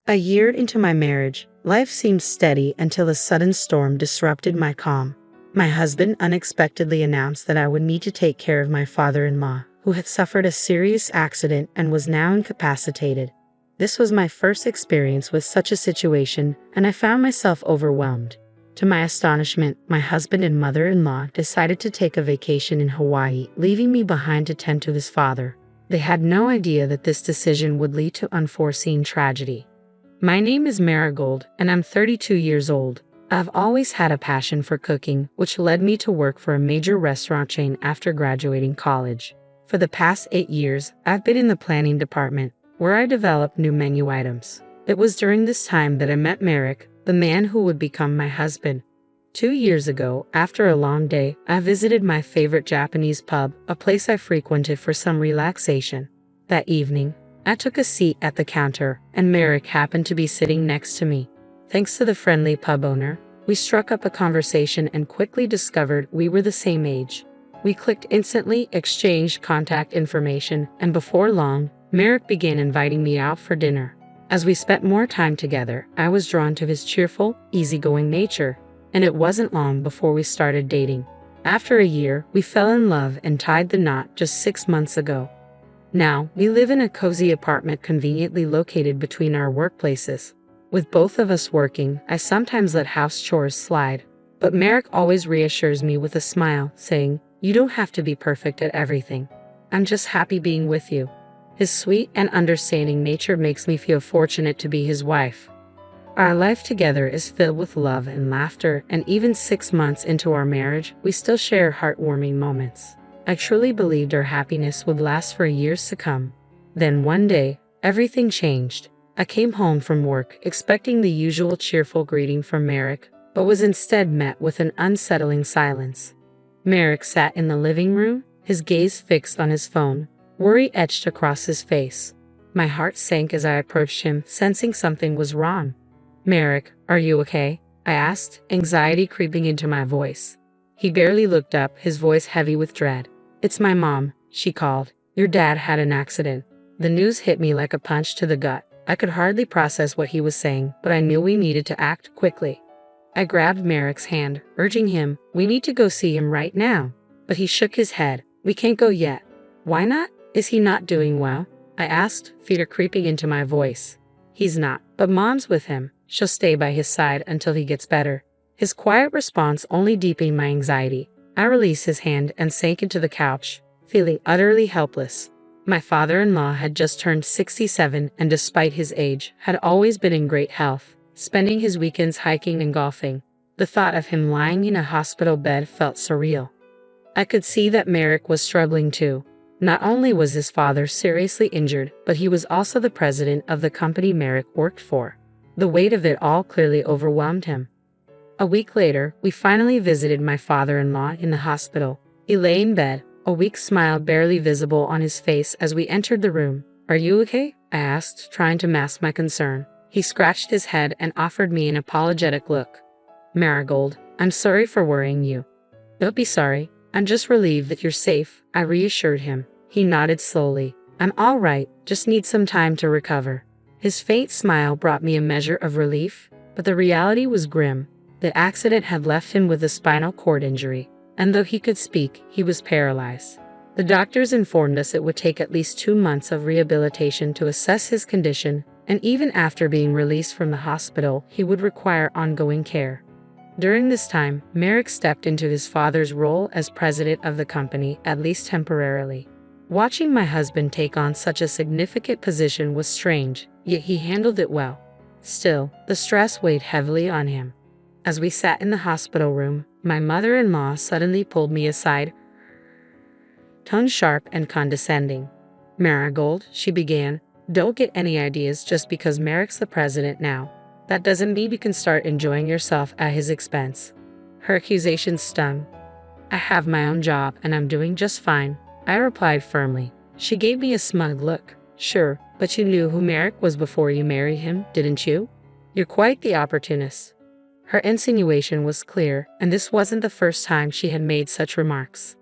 A year into my marriage, life seemed steady until a sudden storm disrupted my calm. My husband unexpectedly announced that I would need to take care of my father-in-law, who had suffered a serious accident and was now incapacitated. This was my first experience with such a situation, and I found myself overwhelmed. To my astonishment, my husband and mother-in-law decided to take a vacation in Hawaii, leaving me behind to tend to his father. They had no idea that this decision would lead to unforeseen tragedy. My name is Marigold, and I'm 32 years old. I've always had a passion for cooking, which led me to work for a major restaurant chain after graduating college. For the past 8 years, I've been in the planning department, where I developed new menu items. It was during this time that I met Merrick, the man who would become my husband. 2 years ago, after a long day, I visited my favorite Japanese pub, a place I frequented for some relaxation. That evening, I took a seat at the counter, and Merrick happened to be sitting next to me. Thanks to the friendly pub owner, we struck up a conversation and quickly discovered we were the same age. We clicked instantly, exchanged contact information, and before long, Merrick began inviting me out for dinner. As we spent more time together, I was drawn to his cheerful, easygoing nature, and it wasn't long before we started dating. After a year, we fell in love and tied the knot just 6 months ago. Now, we live in a cozy apartment conveniently located between our workplaces. With both of us working, I sometimes let house chores slide, but Merrick always reassures me with a smile, saying, "You don't have to be perfect at everything. I'm just happy being with you." His sweet and understanding nature makes me feel fortunate to be his wife. Our life together is filled with love and laughter, and even 6 months into our marriage, we still share heartwarming moments. I truly believed our happiness would last for years to come. Then one day, everything changed. I came home from work expecting the usual cheerful greeting from Merrick, but was instead met with an unsettling silence. Merrick sat in the living room, his gaze fixed on his phone, worry etched across his face. My heart sank as I approached him, sensing something was wrong. "Merrick, are you okay?" I asked, anxiety creeping into my voice. He barely looked up, his voice heavy with dread. "It's my mom," she called. "Your dad had an accident." The news hit me like a punch to the gut. I could hardly process what he was saying, but I knew we needed to act quickly. I grabbed Merrick's hand, urging him, "We need to go see him right now." But he shook his head. "We can't go yet." "Why not? Is he not doing well?" I asked, fear creeping into my voice. "He's not, but Mom's with him. She'll stay by his side until he gets better." His quiet response only deepened my anxiety. I released his hand and sank into the couch, feeling utterly helpless. My father-in-law had just turned 67 and despite his age, had always been in great health, spending his weekends hiking and golfing. The thought of him lying in a hospital bed felt surreal. I could see that Merrick was struggling too. Not only was his father seriously injured, but he was also the president of the company Merrick worked for. The weight of it all clearly overwhelmed him. A week later, we finally visited my father-in-law in the hospital. He lay in bed, a weak smile barely visible on his face as we entered the room. "Are you okay?" I asked, trying to mask my concern. He scratched his head and offered me an apologetic look. "Marigold, I'm sorry for worrying you." "Don't be sorry. I'm just relieved that you're safe," I reassured him. He nodded slowly. "I'm all right, just need some time to recover." His faint smile brought me a measure of relief, but the reality was grim. The accident had left him with a spinal cord injury, and though he could speak, he was paralyzed. The doctors informed us it would take at least 2 months of rehabilitation to assess his condition, and even after being released from the hospital, he would require ongoing care. During this time, Merrick stepped into his father's role as president of the company, at least temporarily. Watching my husband take on such a significant position was strange, yet he handled it well. Still, the stress weighed heavily on him. As we sat in the hospital room, my mother-in-law suddenly pulled me aside, tone sharp and condescending. "Marigold," she began, "don't get any ideas just because Merrick's the president now. That doesn't mean you can start enjoying yourself at his expense." Her accusation stung. "I have my own job and I'm doing just fine," I replied firmly. She gave me a smug look. "Sure, but you knew who Merrick was before you married him, didn't you? You're quite the opportunist." Her insinuation was clear, and this wasn't the first time she had made such remarks.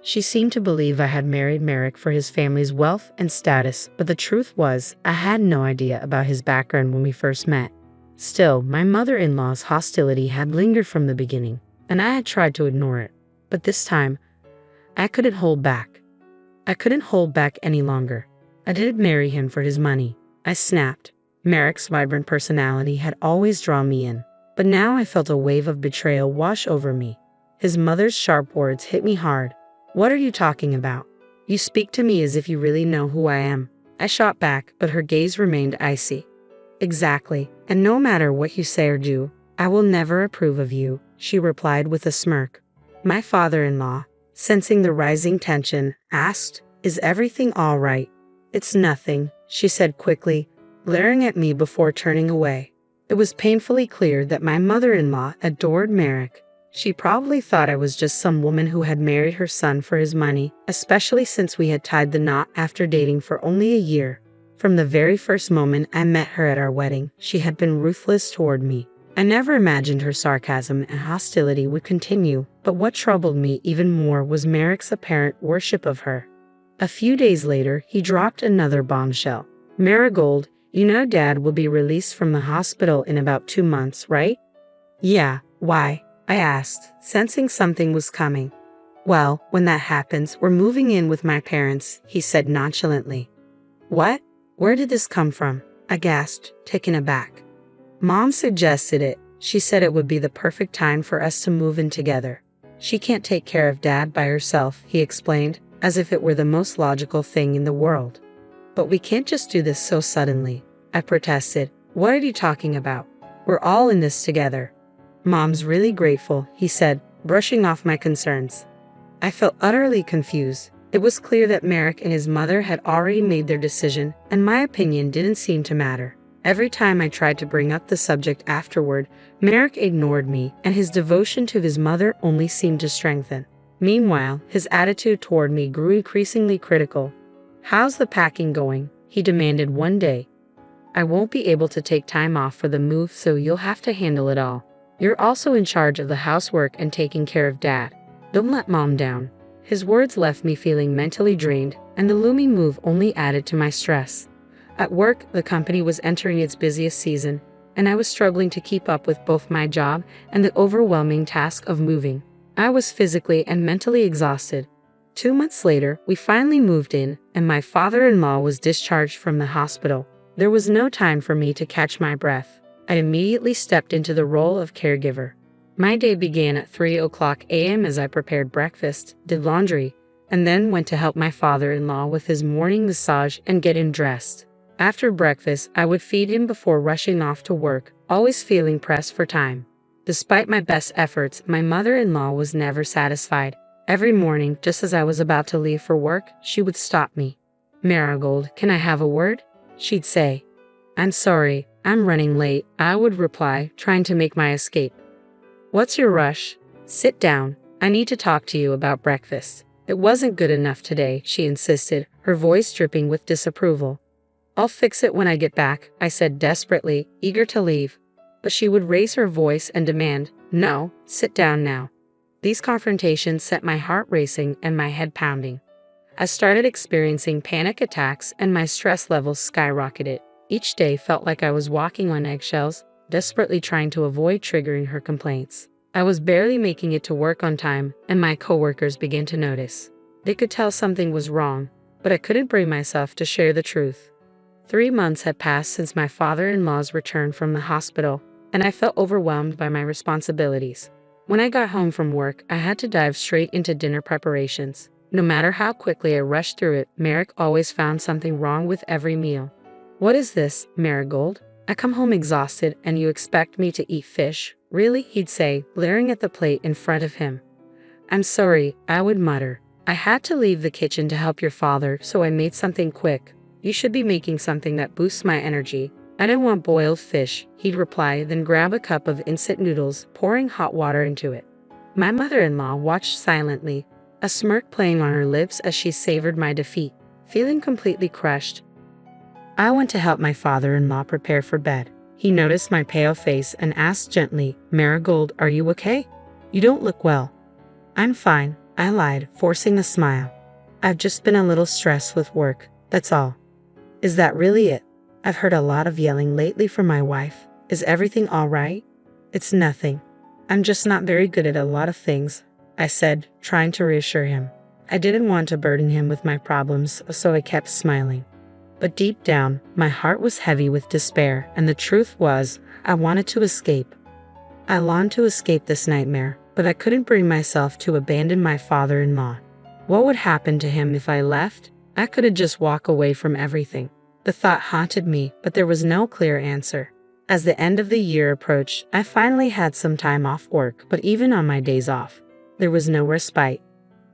She seemed to believe I had married Merrick for his family's wealth and status, but the truth was, I had no idea about his background when we first met. Still, my mother-in-law's hostility had lingered from the beginning, and I had tried to ignore it. But this time, I couldn't hold back. I couldn't hold back any longer. I didn't marry him for his money. I snapped. Merrick's vibrant personality had always drawn me in, but now I felt a wave of betrayal wash over me. His mother's sharp words hit me hard. "What are you talking about? You speak to me as if you really know who I am." I shot back, but her gaze remained icy. "Exactly, and no matter what you say or do, I will never approve of you," she replied with a smirk. My father-in-law, sensing the rising tension, asked, "Is everything all right?" "It's nothing," she said quickly, glaring at me before turning away. It was painfully clear that my mother-in-law adored Merrick. She probably thought I was just some woman who had married her son for his money, especially since we had tied the knot after dating for only a year. From the very first moment I met her at our wedding, she had been ruthless toward me. I never imagined her sarcasm and hostility would continue, but what troubled me even more was Merrick's apparent worship of her. A few days later, he dropped another bombshell. "Marigold, you know Dad will be released from the hospital in about 2 months, right?" "Yeah, why?" I asked, sensing something was coming. "Well, when that happens, we're moving in with my parents," he said nonchalantly. "What? Where did this come from?" I gasped, taken aback. "Mom suggested it. She said it would be the perfect time for us to move in together. She can't take care of Dad by herself," he explained, as if it were the most logical thing in the world. "But we can't just do this so suddenly," I protested. "What are you talking about? We're all in this together." "Mom's really grateful," he said, brushing off my concerns. I felt utterly confused. It was clear that Merrick and his mother had already made their decision, and my opinion didn't seem to matter. Every time I tried to bring up the subject afterward, Merrick ignored me, and his devotion to his mother only seemed to strengthen. Meanwhile, his attitude toward me grew increasingly critical. "How's the packing going?" he demanded one day. "I won't be able to take time off for the move, so you'll have to handle it all. You're also in charge of the housework and taking care of Dad. Don't let Mom down." His words left me feeling mentally drained, and the looming move only added to my stress. At work, the company was entering its busiest season, and I was struggling to keep up with both my job and the overwhelming task of moving. I was physically and mentally exhausted. 2 months later, we finally moved in, and my father-in-law was discharged from the hospital. There was no time for me to catch my breath. I immediately stepped into the role of caregiver. My day began at 3:00 a.m. as I prepared breakfast, did laundry, and then went to help my father-in-law with his morning massage and get him dressed. After breakfast, I would feed him before rushing off to work, always feeling pressed for time. Despite my best efforts, my mother-in-law was never satisfied. Every morning, just as I was about to leave for work, she would stop me. "Marigold, can I have a word?" she'd say. "I'm sorry, I'm running late," I would reply, trying to make my escape. "What's your rush? Sit down. I need to talk to you about breakfast. It wasn't good enough today," she insisted, her voice dripping with disapproval. "I'll fix it when I get back," I said desperately, eager to leave. But she would raise her voice and demand, "No, sit down now." These confrontations set my heart racing and my head pounding. I started experiencing panic attacks and my stress levels skyrocketed. Each day felt like I was walking on eggshells, desperately trying to avoid triggering her complaints. I was barely making it to work on time, and my coworkers began to notice. They could tell something was wrong, but I couldn't bring myself to share the truth. 3 months had passed since my father-in-law's return from the hospital, and I felt overwhelmed by my responsibilities. When I got home from work, I had to dive straight into dinner preparations. No matter how quickly I rushed through it, Merrick always found something wrong with every meal. "What is this, Marigold? I come home exhausted and you expect me to eat fish? Really?" he'd say, glaring at the plate in front of him. "I'm sorry," I would mutter. "I had to leave the kitchen to help your father, so I made something quick. You should be making something that boosts my energy." "I don't want boiled fish," he'd reply, then grab a cup of instant noodles, pouring hot water into it. My mother-in-law watched silently, a smirk playing on her lips as she savored my defeat. Feeling completely crushed, I went to help my father-in-law prepare for bed. He noticed my pale face and asked gently, "Marigold, are you okay? You don't look well." "I'm fine," I lied, forcing a smile. I've just been a little stressed with work, that's all. Is that really it? I've heard a lot of yelling lately from my wife. Is everything all right? It's nothing. I'm just not very good at a lot of things, I said, trying to reassure him. I didn't want to burden him with my problems, so I kept smiling. But deep down, my heart was heavy with despair, and the truth was, I wanted to escape. I longed to escape this nightmare, but I couldn't bring myself to abandon my father-in-law. What would happen to him if I left? I couldn't just walk away from everything. The thought haunted me, but there was no clear answer. As the end of the year approached, I finally had some time off work, but even on my days off, there was no respite.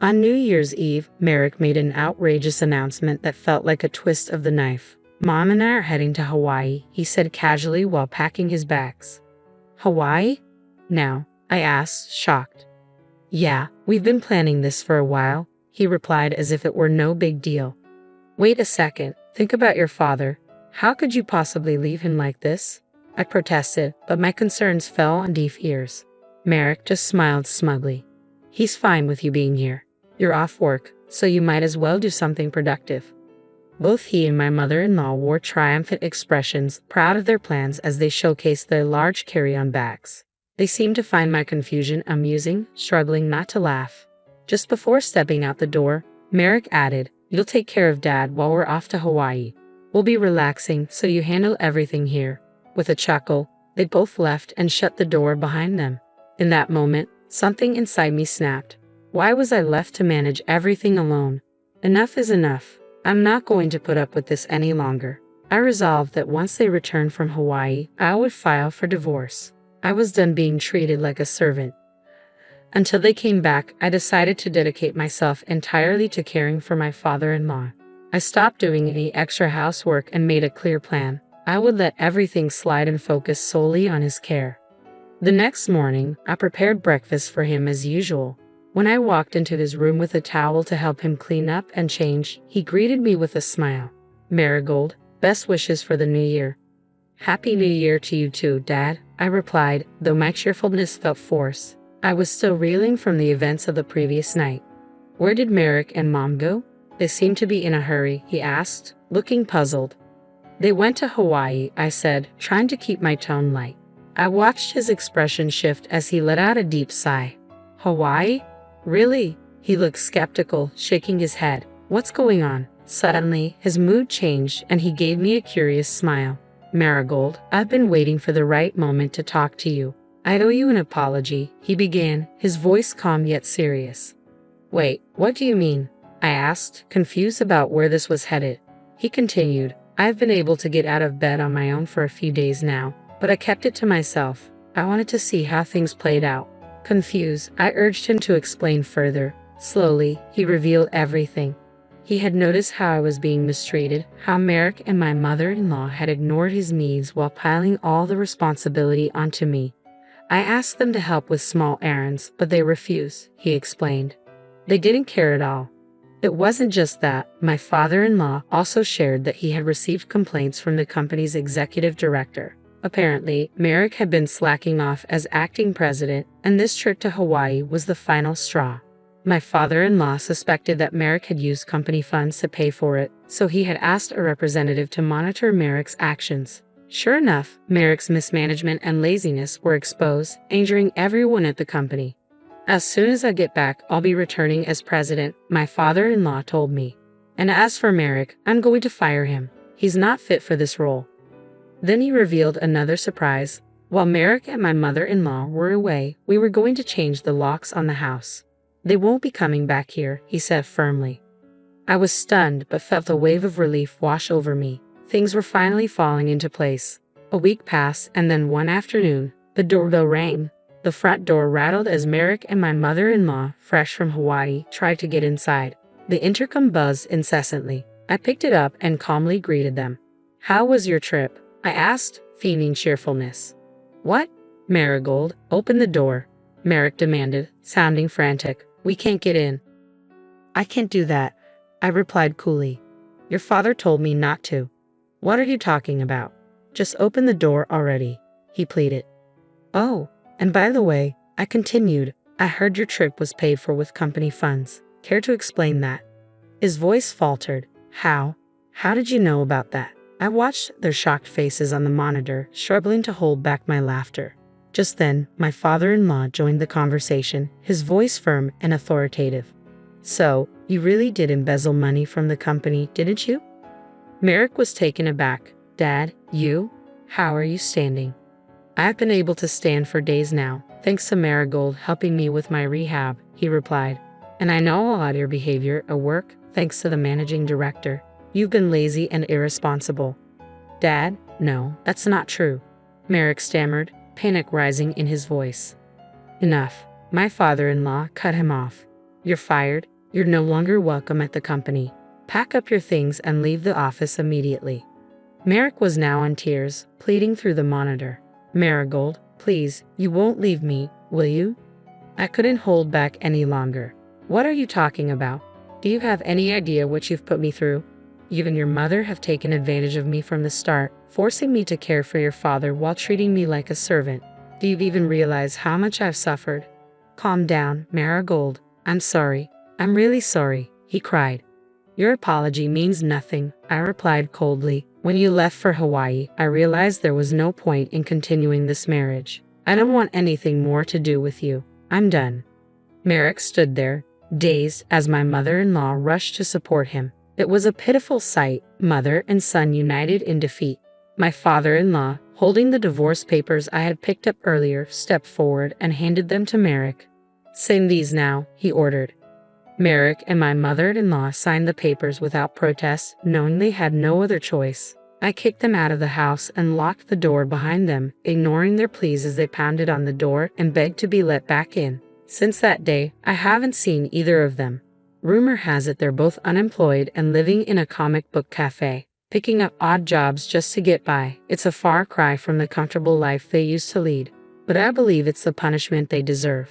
On New Year's Eve, Merrick made an outrageous announcement that felt like a twist of the knife. Mom and I are heading to Hawaii, he said casually while packing his bags. Hawaii? Now, I asked, shocked. Yeah, we've been planning this for a while, he replied as if it were no big deal. Wait a second, think about your father. How could you possibly leave him like this? I protested, but my concerns fell on deaf ears. Merrick just smiled smugly. He's fine with you being here. You're off work, so you might as well do something productive. Both he and my mother-in-law wore triumphant expressions, proud of their plans as they showcased their large carry-on bags. They seemed to find my confusion amusing, struggling not to laugh. Just before stepping out the door, Merrick added, You'll take care of Dad while we're off to Hawaii. We'll be relaxing, so you handle everything here. With a chuckle, they both left and shut the door behind them. In that moment, something inside me snapped. Why was I left to manage everything alone? Enough is enough. I'm not going to put up with this any longer. I resolved that once they returned from Hawaii, I would file for divorce. I was done being treated like a servant. Until they came back, I decided to dedicate myself entirely to caring for my father-in-law. I stopped doing any extra housework and made a clear plan. I would let everything slide and focus solely on his care. The next morning, I prepared breakfast for him as usual. When I walked into his room with a towel to help him clean up and change, he greeted me with a smile. Marigold, best wishes for the new year. Happy New Year to you too, Dad, I replied, though my cheerfulness felt forced. I was still reeling from the events of the previous night. Where did Merrick and Mom go? They seemed to be in a hurry, he asked, looking puzzled. They went to Hawaii, I said, trying to keep my tone light. I watched his expression shift as he let out a deep sigh. Hawaii? Really? He looked skeptical, shaking his head. What's going on? Suddenly, his mood changed and he gave me a curious smile. Marigold, I've been waiting for the right moment to talk to you. I owe you an apology, he began, his voice calm yet serious. Wait, what do you mean? I asked, confused about where this was headed. He continued, I've been able to get out of bed on my own for a few days now, but I kept it to myself. I wanted to see how things played out. Confused, I urged him to explain further. Slowly, he revealed everything. He had noticed how I was being mistreated, how Merrick and my mother-in-law had ignored his needs while piling all the responsibility onto me. I asked them to help with small errands, but they refused, he explained. They didn't care at all. It wasn't just that. My father-in-law also shared that he had received complaints from the company's executive director. Apparently, Merrick had been slacking off as acting president, and this trip to Hawaii was the final straw. My father-in-law suspected that Merrick had used company funds to pay for it, so he had asked a representative to monitor Merrick's actions. Sure enough, Merrick's mismanagement and laziness were exposed, injuring everyone at the company. As soon as I get back, I'll be returning as president, my father-in-law told me. And as for Merrick, I'm going to fire him. He's not fit for this role. Then he revealed another surprise. While Merrick and my mother-in-law were away, we were going to change the locks on the house. They won't be coming back here, he said firmly. I was stunned but felt a wave of relief wash over me. Things were finally falling into place. A week passed, and then one afternoon, the doorbell rang. The front door rattled as Merrick and my mother-in-law, fresh from Hawaii, tried to get inside. The intercom buzzed incessantly. I picked it up and calmly greeted them. How was your trip? I asked, feigning cheerfulness. What? Marigold, open the door, Merrick demanded, sounding frantic. We can't get in. I can't do that, I replied coolly. Your father told me not to. What are you talking about? Just open the door already, he pleaded. Oh, and by the way, I continued, I heard your trip was paid for with company funds. Care to explain that? His voice faltered. How? How did you know about that? I watched their shocked faces on the monitor, struggling to hold back my laughter. Just then, my father-in-law joined the conversation, his voice firm and authoritative. So, you really did embezzle money from the company, didn't you? Merrick was taken aback. Dad, you? How are you standing? I've been able to stand for days now, thanks to Marigold helping me with my rehab, he replied. And I know a lot of your behavior at work, thanks to the managing director. You've been lazy and irresponsible. Dad, no, that's not true. Merrick stammered, panic rising in his voice. Enough. My father-in-law cut him off. You're fired. You're no longer welcome at the company. Pack up your things and leave the office immediately. Merrick was now in tears, pleading through the monitor. Marigold, please, you won't leave me, will you? I couldn't hold back any longer. What are you talking about? Do you have any idea what you've put me through? You and your mother have taken advantage of me from the start, forcing me to care for your father while treating me like a servant. Do you even realize how much I've suffered? Calm down, Marigold. I'm sorry. I'm really sorry, he cried. Your apology means nothing, I replied coldly. When you left for Hawaii, I realized there was no point in continuing this marriage. I don't want anything more to do with you. I'm done. Merrick stood there, dazed, as my mother-in-law rushed to support him. It was a pitiful sight, mother and son united in defeat. My father-in-law, holding the divorce papers I had picked up earlier, stepped forward and handed them to Merrick. Sign these now, he ordered. Merrick and my mother-in-law signed the papers without protest, knowing they had no other choice. I kicked them out of the house and locked the door behind them, ignoring their pleas as they pounded on the door and begged to be let back in. Since that day, I haven't seen either of them. Rumor has it they're both unemployed and living in a comic book cafe, picking up odd jobs just to get by. It's a far cry from the comfortable life they used to lead, but I believe it's the punishment they deserve.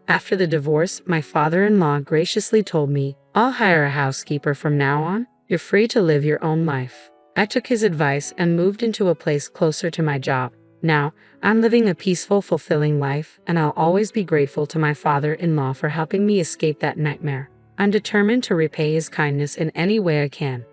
After the divorce, my father-in-law graciously told me, I'll hire a housekeeper from now on. You're free to live your own life. I took his advice and moved into a place closer to my job. Now, I'm living a peaceful, fulfilling life, and I'll always be grateful to my father-in-law for helping me escape that nightmare. I'm determined to repay his kindness in any way I can.